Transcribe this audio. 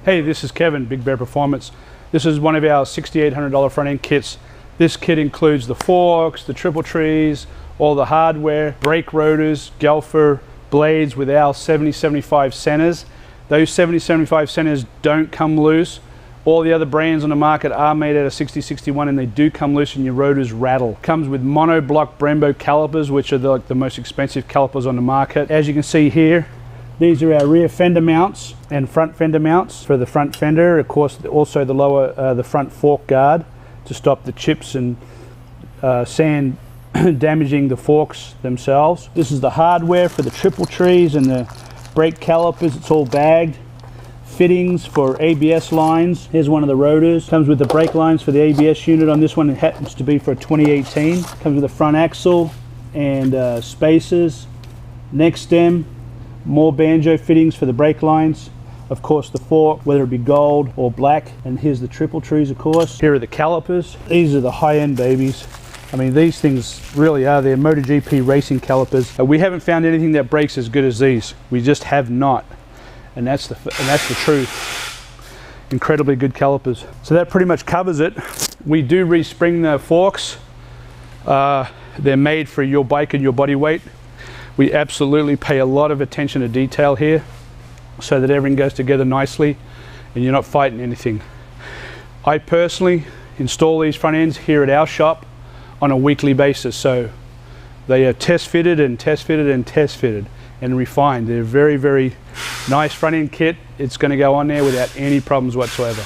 Hey, this is Kevin, Big Bear Performance. This is one of our $6,800 front end kits. This kit includes the forks, the triple trees, all the hardware, brake rotors, Gelfer blades with our 70-75 centers. Those 70-75 centers don't come loose. All the other brands on the market are made out of 60-61 and they do come loose and your rotors rattle. Comes with monoblock Brembo calipers, which are the most expensive calipers on the market. As you can see here, these are our rear fender mounts and front fender mounts for the front fender. Of course, also the front fork guard to stop the chips and sand damaging the forks themselves. This is the hardware for the triple trees and the brake calipers. It's all bagged. Fittings for ABS lines. Here's one of the rotors. Comes with the brake lines for the ABS unit. On this one, it happens to be for a 2018. Comes with a front axle and spacers, neck stem, more banjo fittings for the brake lines. Of course, the fork, whether it be gold or black. And here's the triple trees, of course. Here are the calipers. These are the high-end babies. I mean, these things really are. They're MotoGP racing calipers. We haven't found anything that breaks as good as these. We just have not. And that's the truth. Incredibly good calipers. So that pretty much covers it. We do respring the forks. They're made for your bike and your body weight. We absolutely pay a lot of attention to detail here so that everything goes together nicely and you're not fighting anything. I personally install these front ends here at our shop on a weekly basis. So they are test fitted and test fitted and test fitted and refined. They're very, very nice front end kit. It's going to go on there without any problems whatsoever.